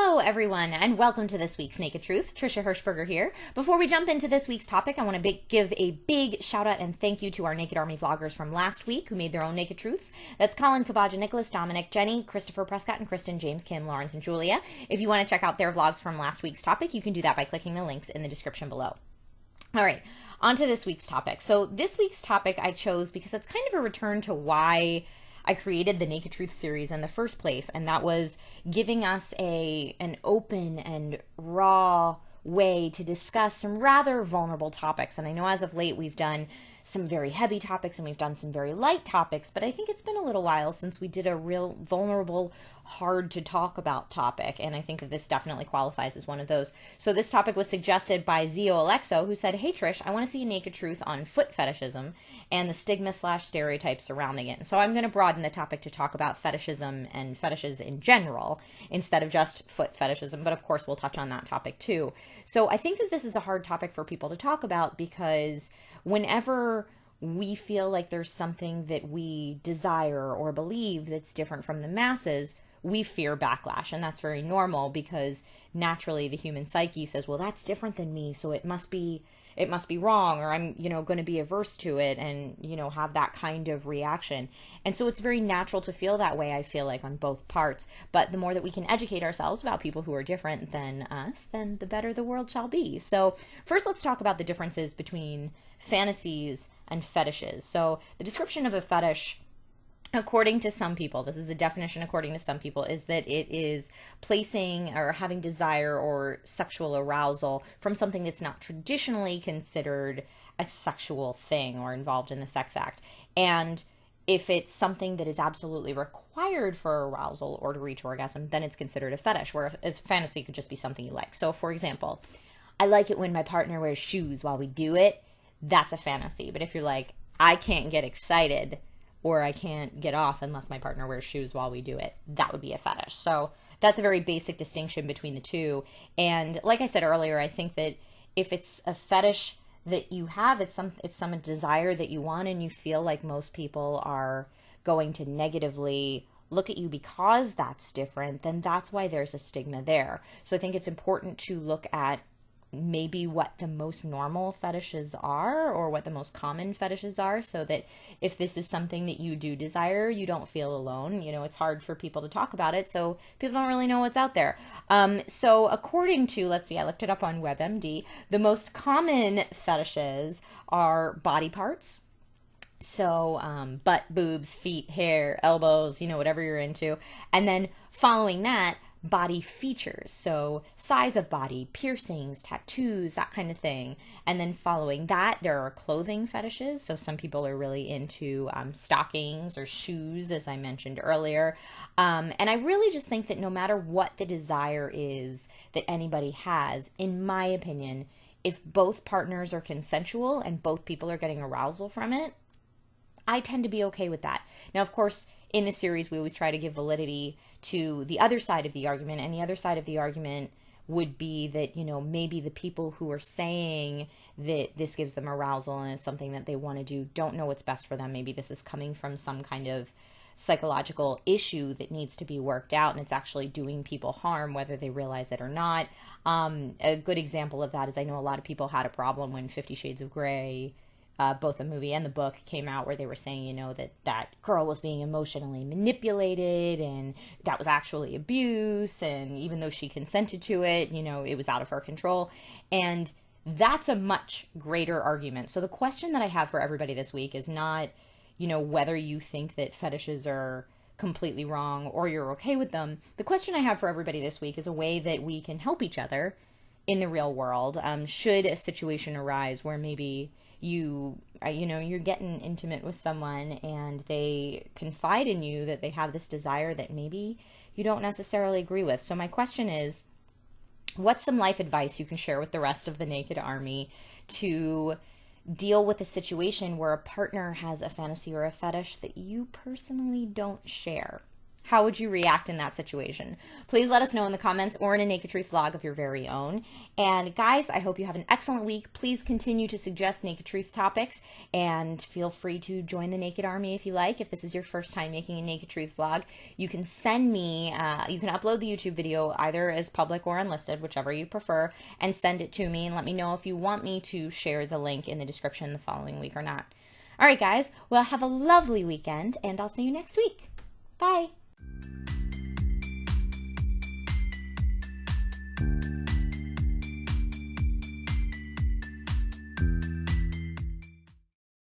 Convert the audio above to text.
Hello, everyone, and welcome to this week's Naked Truth. Trisha Hershberger here. Before we jump into this week's topic, I want to give a big shout out and thank you to our Naked Army vloggers from last week who made their own Naked Truths. That's Colin, Kavaja, Nicholas, Dominic, Jenny, Christopher Prescott, and Kristen, James, Kim, Lawrence, and Julia. If you want to check out their vlogs from last week's topic, you can do that by clicking the links in the description below. All right, on to this week's topic. So this week's topic I chose because it's kind of a return to why I created the Naked Truth series in the first place, and that was giving us an open and raw way to discuss some rather vulnerable topics. And I know as of late we've done some very heavy topics and we've done some very light topics, but I think it's been a little while since we did a real vulnerable, hard to talk about topic, and I think that this definitely qualifies as one of those. So this topic was suggested by Zio Alexo, who said, "Hey Trish, I want to see a Naked Truth on foot fetishism and the stigma/stereotypes surrounding it." So I'm going to broaden the topic to talk about fetishism and fetishes in general instead of just foot fetishism, but of course we'll touch on that topic too. So I think that this is a hard topic for people to talk about because whenever we feel like there's something that we desire or believe that's different from the masses, we fear backlash, and that's very normal because naturally the human psyche says, well, that's different than me, so it must be wrong, or I'm, going to be averse to it and, have that kind of reaction. And so it's very natural to feel that way, I feel like, on both parts. But the more that we can educate ourselves about people who are different than us, then the better the world shall be. So first, let's talk about the differences between fantasies and fetishes. So the description of a fetish, according to some people, this is a definition according to some people, is that it is placing or having desire or sexual arousal from something that's not traditionally considered a sexual thing or involved in the sex act. And if it's something that is absolutely required for arousal or to reach orgasm, then it's considered a fetish, whereas fantasy could just be something you like. So for example, I like it when my partner wears shoes while we do it. That's a fantasy. But if you're like, I can't get excited or I can't get off unless my partner wears shoes while we do it, that would be a fetish. So that's a very basic distinction between the two. And like I said earlier, I think that if it's a fetish that you have, it's some desire that you want, and you feel like most people are going to negatively look at you because that's different, then that's why there's a stigma there. So I think it's important to look at maybe what the most normal fetishes are or what the most common fetishes are, so that if this is something that you do desire, you don't feel alone. It's hard for people to talk about it, so people don't really know what's out there. So according to, let's see, I looked it up on WebMD, the most common fetishes are body parts. So butt, boobs, feet, hair, elbows, whatever you're into. And then following that, body features, so size of body, piercings, tattoos, that kind of thing. And then following that, there are clothing fetishes. So some people are really into stockings or shoes, as I mentioned earlier. And I really just think that no matter what the desire is that anybody has, in my opinion, if both partners are consensual and both people are getting arousal from it, I tend to be okay with that. Now, of course, in this series, we always try to give validity to the other side of the argument, and the other side of the argument would be that, maybe the people who are saying that this gives them arousal and it's something that they want to do don't know what's best for them. Maybe this is coming from some kind of psychological issue that needs to be worked out, and it's actually doing people harm, whether they realize it or not. A good example of that is I know a lot of people had a problem when 50 Shades of Grey, both the movie and the book, came out, where they were saying, that girl was being emotionally manipulated and that was actually abuse. And even though she consented to it, it was out of her control. And that's a much greater argument. So the question that I have for everybody this week is not, whether you think that fetishes are completely wrong or you're okay with them. The question I have for everybody this week is a way that we can help each other in the real world. Should a situation arise where maybe you're getting intimate with someone and they confide in you that they have this desire that maybe you don't necessarily agree with. So my question is, what's some life advice you can share with the rest of the Naked Army to deal with a situation where a partner has a fantasy or a fetish that you personally don't share? How would you react in that situation? Please let us know in the comments or in a Naked Truth vlog of your very own. And guys, I hope you have an excellent week. Please continue to suggest Naked Truth topics, and feel free to join the Naked Army if you like. If this is your first time making a Naked Truth vlog, you can send me, you can upload the YouTube video either as public or unlisted, whichever you prefer, and send it to me and let me know if you want me to share the link in the description the following week or not. All right, guys, well, have a lovely weekend, and I'll see you next week. Bye.